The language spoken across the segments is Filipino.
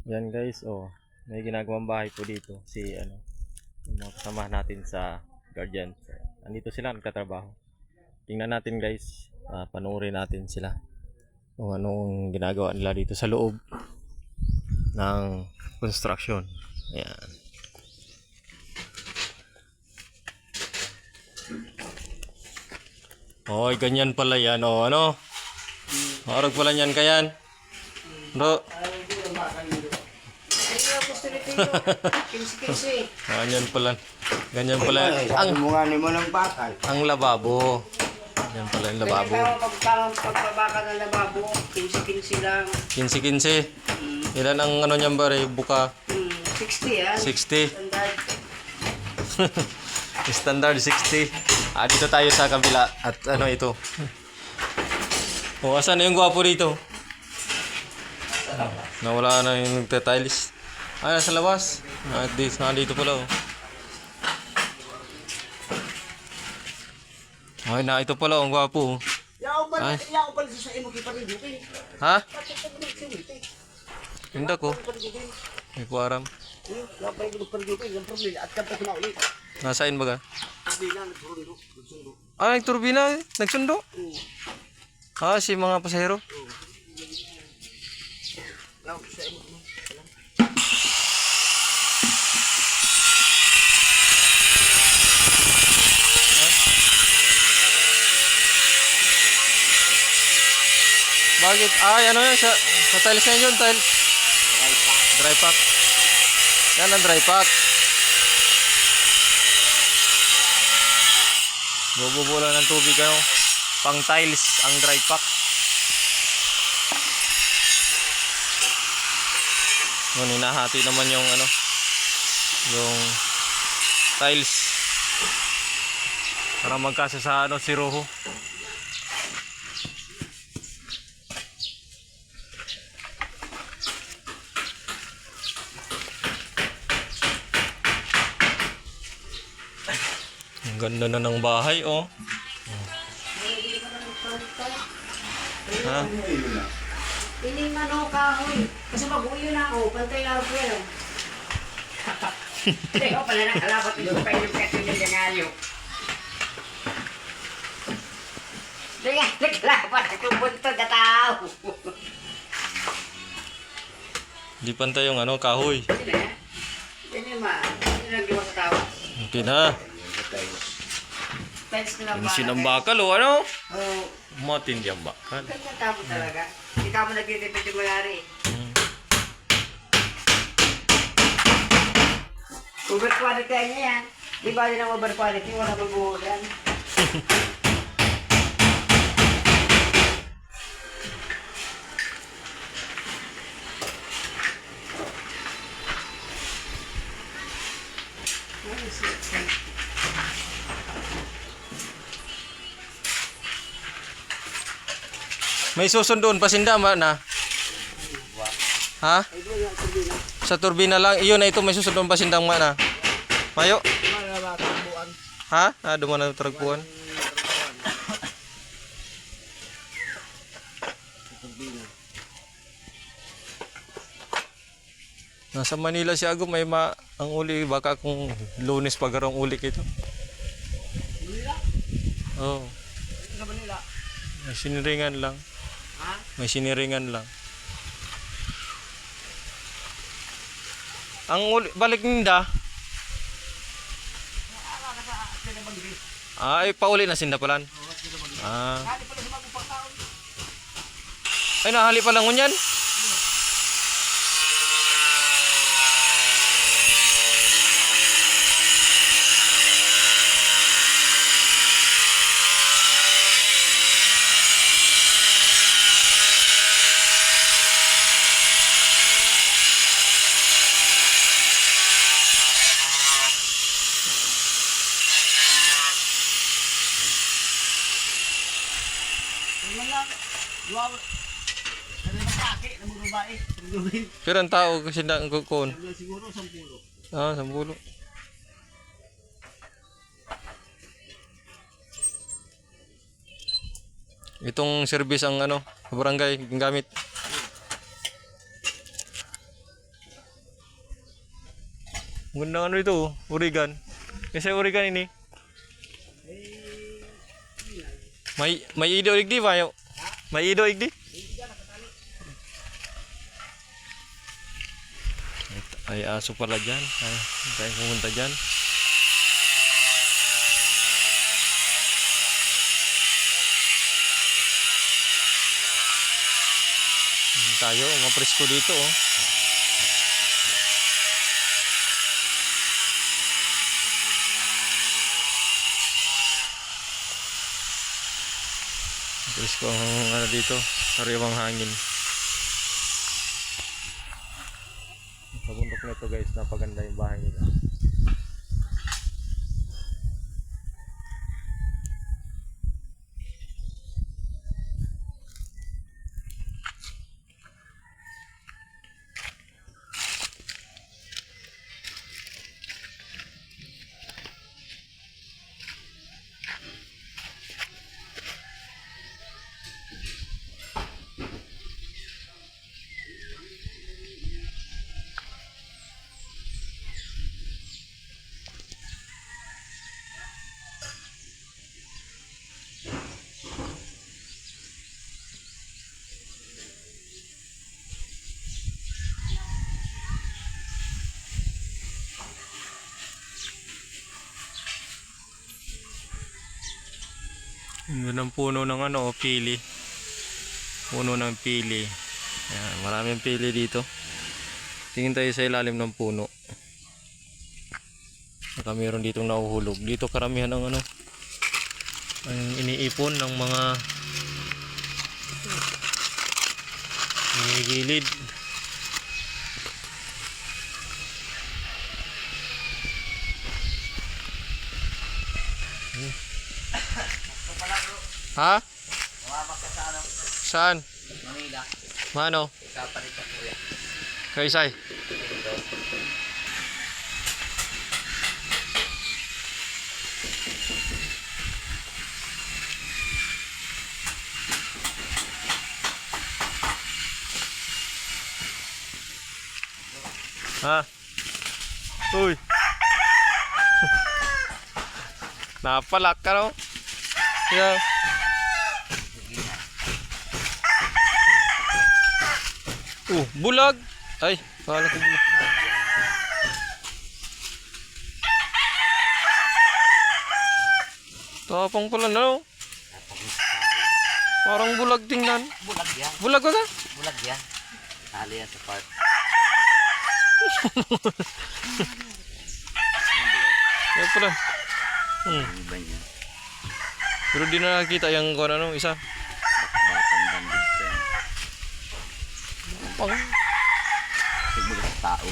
Yan guys, may ginagawang bahay po dito si yung mga kasama natin sa guardian. Andito sila nagtatrabaho. Tingnan natin guys, panoorin natin sila kung anong ginagawa nila dito sa loob ng construction. Ayan. Oy, ganyan pala yan. Marag pala yan kayan. Bro. Ganyan pala. Ganyan pala. Ang lababo. Yan pala yung lababo. Pagbabaka ng lababo, 15-15 lang. 15-15. Ilan ang niyan ba? Buka? 60 yan. 60. Standard. Standard 60. Dito tayo sa kabila. At ito. Asan na yung gwapo dito? Nawala na yung nagtatiles. Nasa labas. Nandito pala. Ay, ito pala. Ang gwapo. Yaw pala sa imo kita rin dito. Ha? Hindi ko. May kuwaram. Yaw pala dito dito. Yung problema. At kapag na ulit. Nasaan ba ka? Turbina, nagsundo. Nagturbina. Nagsundo? Si mga pasahero. Yaw sa imo. Bakit? Ano yun? Sa tiles na yun, tiles. Dry pack. Yan ang dry pack. Bububulan ng tubig, pang tiles ang dry pack. Hinahati naman yung yung tiles para magkasa sa si Rojo. Ang ganda na ng bahay, Ha? Ini mano kahoy. Kasi mag-uyo na ako. Pantay lang ako yan. Teka pala nakalapat yung kayo ng peto yung ganyayo. Teka, nakalapat ako bunto na tao. Di pantay yung kahoy. Hindi lang gawa sa tao. Okay na. Pens na lang Pinsin ang bakal, ano? Oo. Matindi ang bakal. Ganyan tao talaga. Hindi ka mo nagtitipid yung mayari. Over quality niya yan. Di ba din ang over quality? Wala magbuhulan. May susundoon pa sindama na. Ha? Sa turbina lang. Iyon na ito may susundoon pa sindang na. Mayo. Ha? Duman na tragpuan. Nasa Manila si Ago may ang uli baka kung Lunes pagarong uli ito. Oh. Sa Manila. May siniringan lang. Ha? May siniringan lang. Ang balik ninda. Pauli na sindapalan. Nahali pa lang ngunyan. Pero ang tao kasi na ang kukun. Siguro 10. 10. Itong service ang barangay gamit. Ganda ano ito, oh. Origan. Kasi origan ini. May ido igdi ba yo? May ido igdi? Ay aso pala dyan. Ay, tayo pumunta dyan. Tayo, mga presko dito oh. Presko ang ano dito, sariwang hangin. Sa bundok na ito guys, napaganda yung bahay nila. Yun ang puno ng ano, pili. Puno ng pili. Ayan, maraming pili dito. Tingin tayo sa ilalim ng puno. Saka meron ditong nahuhulog. Dito karamihan ng ano, ang iniipon ng mga gilid. Ha? Saan? Manila. Mano? Kapalit sa kuya. Kaysay? Ha? Uy! Napalak ka no? Yeah. Bulag! Ay, kala ko bulag. Tapang pala no? Parang bulag tingnan. Bulag yan. Bulag ka? Bulag yan. Tali yan sa part. Kaya pala. Iba niya. Pero di na nakita yung kung ano, isa. Bakang bandit ko yan. Pang. Siguro sa tao.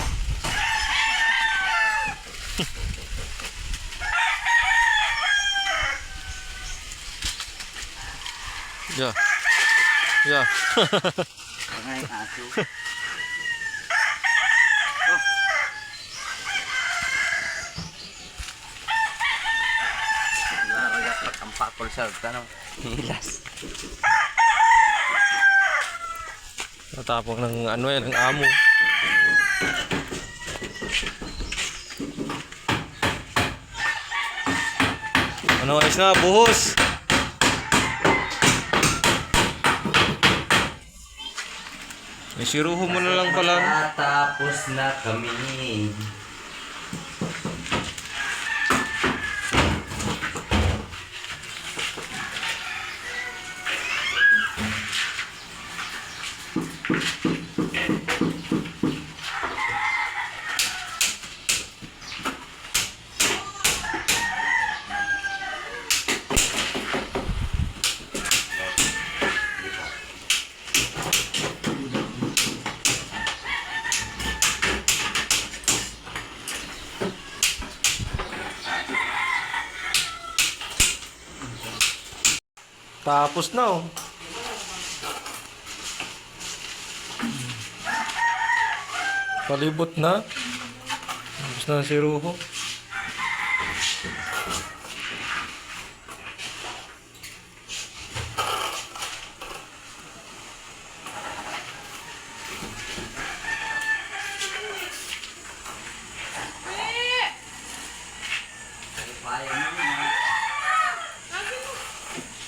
Yeah. Yeah. Ngay aso. Ang pakol sa tanong. Hilas. Natapong ng ano yan, ng amo. Ano ayos na, buhos. Isiruho mo na lang pala. Tapos na kami. Tapos na oh. Palibot na. Tapos na si Ruho.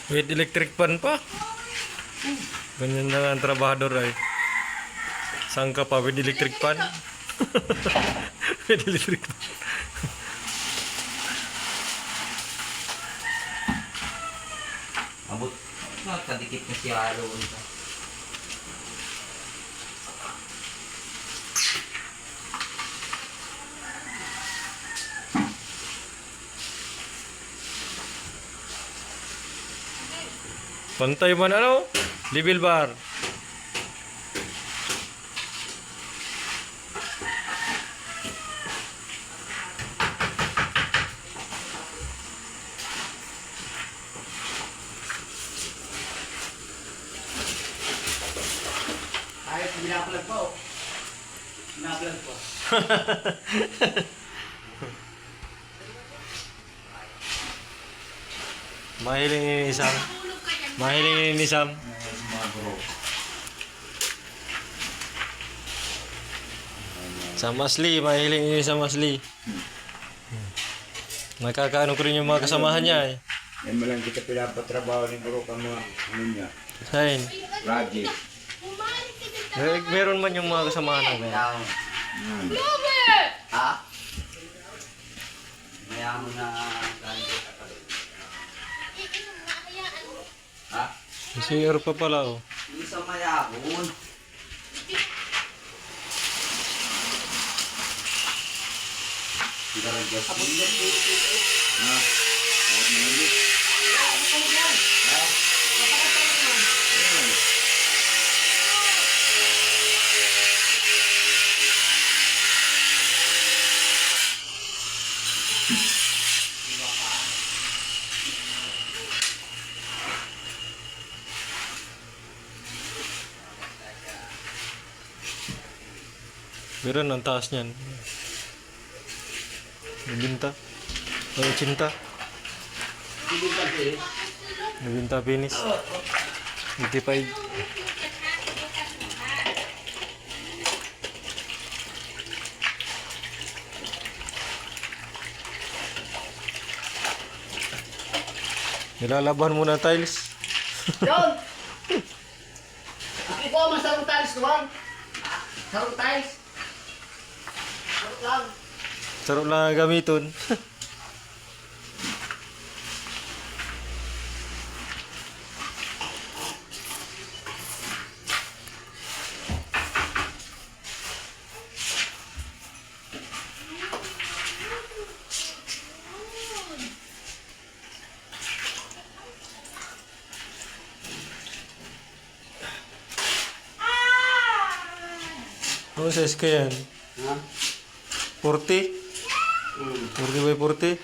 With electric pan pa. Ganyan na nga ang trabahador ay. Saan ka pa with electric pan? With electric pan. Abot. Kadikit na si Halo. Pantay man ano? Level bar. Ayos, binaplug po. Binaplug po. Mahiling ni Sam. Mahiling ni Sam. Sa Masli, mahiling ni sa Masli. Nakakaano ko rin yung mga kasamahan niya eh. Yan mo lang kita pinapatrabaho ni bro ka mga ano niya. Sain. Project. Meron man yung mga kasamahan namin. Ha? Maya mo na galing ka pala. Ha? Senior pa pala oh. Hindi sa mayabon. Pero ang taas niyan. Nabinta. Ay, cinta. Nabinta finish. 85. Nilalaban mo na tiles. John! Aki po, masarong tiles doon. Sarong tiles. Sarong lang. Sarap lang ang gamiton. Ano size ka yan? Ha? 40? 40 by 40?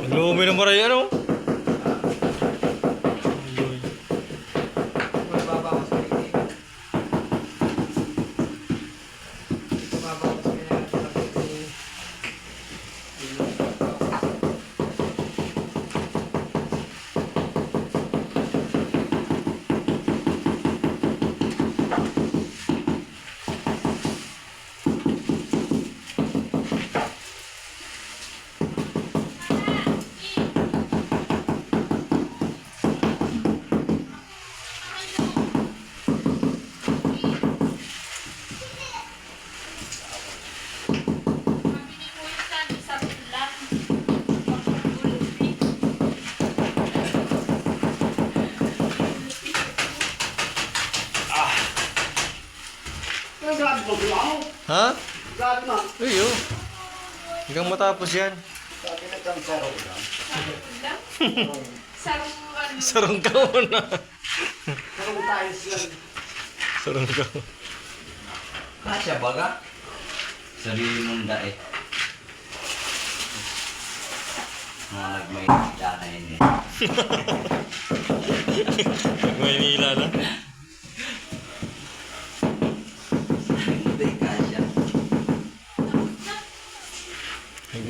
Lumi ng maray ano? Magbabawas ka rin. Magbabawas ka na. magulaw. Ha? Grabe na. Uy, oh. Hanggang matapos yan. Sabi na kang saro lang. Sarong ka na. Sarong tiles lang. Sarong ka. Kasya baga? Sarili mong dae. Mga nagmaynila na yun eh. Maynila na. Hindi kasya.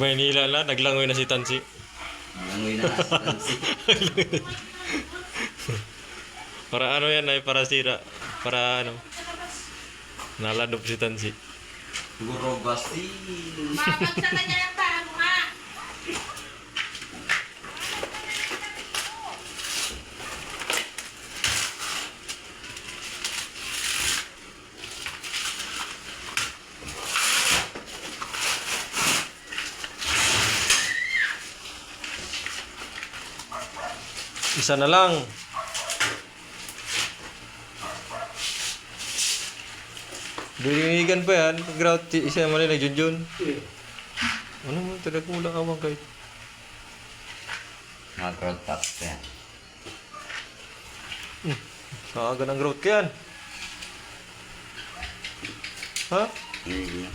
Maynila na. Naglangoy na si Tansi. Langoy na nasitansi. Para ano yan ay para sira. Para ano. Naladop si Tansi. Guro basti. Mabagsak ka niya ng paa mo nga. Isa na lang. Dinigan pa yan. Grout isa naman na Junjun. Ano mo talaga mo lang awang kahit. Mga crowd taps yan. Kaaga ng grout ka yan. Ha? Hindi na.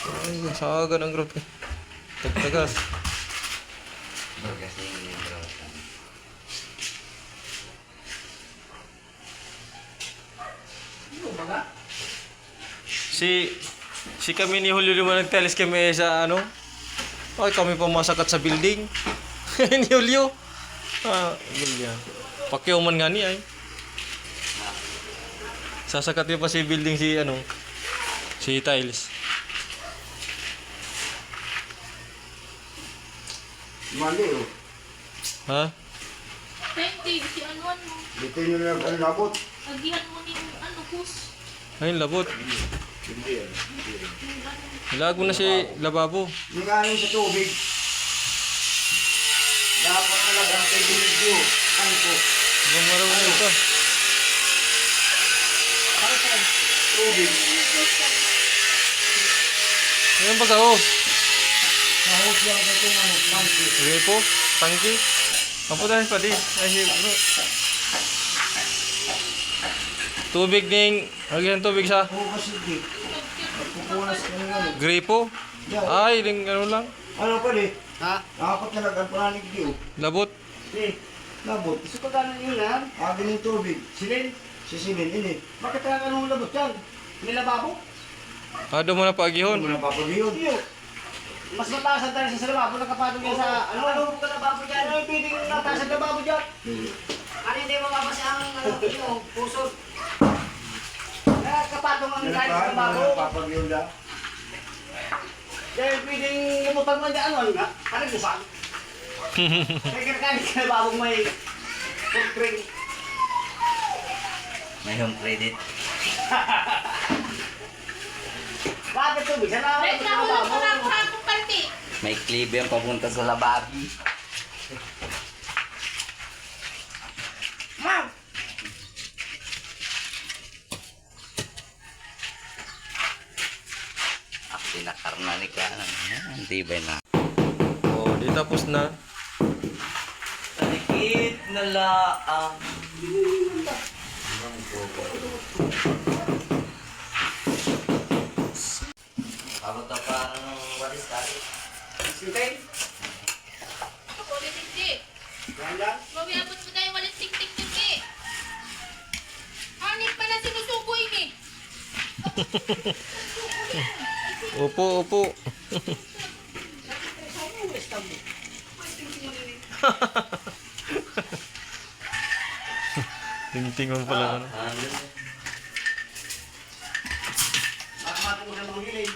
Ay, saaga ng grout ka. Tagtagas. Kasi hindi yung crowd taps. Si kami ni Julio naman nagteles kami sa ano. Ay, kami pumasakat sa building. Ni Julio. Ah, Julio. Pakyaw man nga ni ay. Sasakat niya pa si building si ano. Si Tiles. Mali oh. Ha? 20, si anuan mo. Dito nyo lang ang labot. Agihan mo ni ano, hus. Ay, labot. Hindi yan. Ilago na si lababo. Yung galing sa tubig. Dapat talaga ang kay Binigyo. Ano po? Ibang marunong ito. Para sa tubig. Ayan ba oh? Mahot lang sa itong ano, tangki. Sige po. Tangki. Apo dahil pa di. Ay, bro. Tubig ning. Lagyan ng tubig sa Oo kasi di. Pupunas ka ng ano. gripo. Ay, ning ano lang. Ano pa di? Ha? Dapat talaga ang pranig di oh. Labot. Eh, labot. Gusto ko gano'n yun ha? Agin ng tubig. Silin? Sisilin, ini. Bakit ka ganun labot yan? Nilababo? Ado mo na paagihon. Ano mo na papagiyod? Mas mataas ang tayo sa lababo, nakapatong yan sa... Ano ka lababo dyan? Ano yung piling nataas ang lababo dyan? Ano hindi mo mabasa ang puso? Nakapatong ang tayo sa lababo. Papagiyod na. Kaya piling lumutang mo dyan, ano nga? Ano gusang? Kaya kinakalit ka lababong may footprint. May home credit. Bakit tubig? Sana Wait, nahulog mo na ako akong panti. May clip yan papunta sa lababi. Ma'am! Tinakarna ni ka. Hindi ba na? Oh, di tapos na. Talikit na laang. Abot na parang walis tayo. Sintay? Ako ulit hindi. Yan lang? Mawiabot mo tayo walang tik-tik-tik eh. Hanip pa na sinusukoy ni. Upo, upo. Tingtingon pala ano. Makamatong ko sa mga gilid.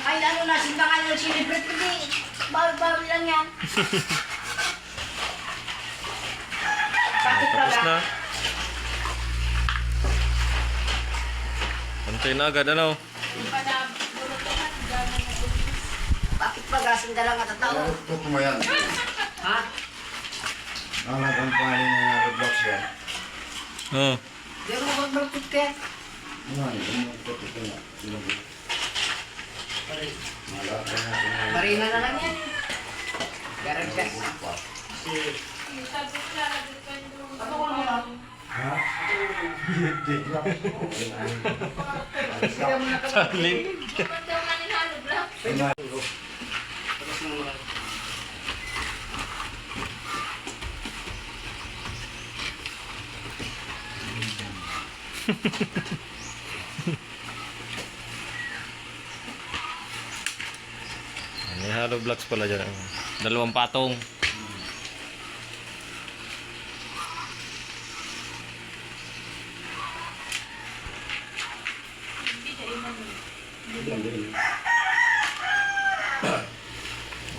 Ay, lalo na, simbahan ng celebrate hindi. Bawal-bawal lang yan. Bakit Tapos pala? na. Antay na agad ano. Bakit pag sindalang at tao? Tuto mo yan. Ha? Ang nag-umpali ng Roblox yan. Oh. Di ako mag-market kaya. Ano yung ito na. Malaki natin na. Marina na lang yan. Garang ka. Ano ko lang yan? Ha? Hindi lang. Kaya mo na Salin. Dapat daw manihalo, bro. May hollow blocks pala dyan. Dalawang patong.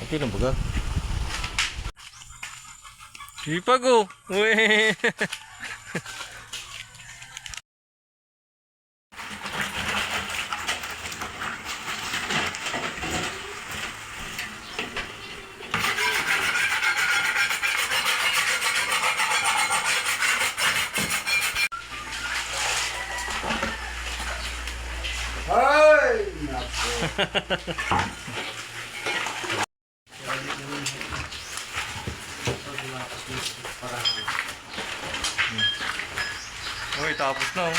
Okay na baga. Sipag oh. Weh. Ay! Naku. Uy, tapos na oh.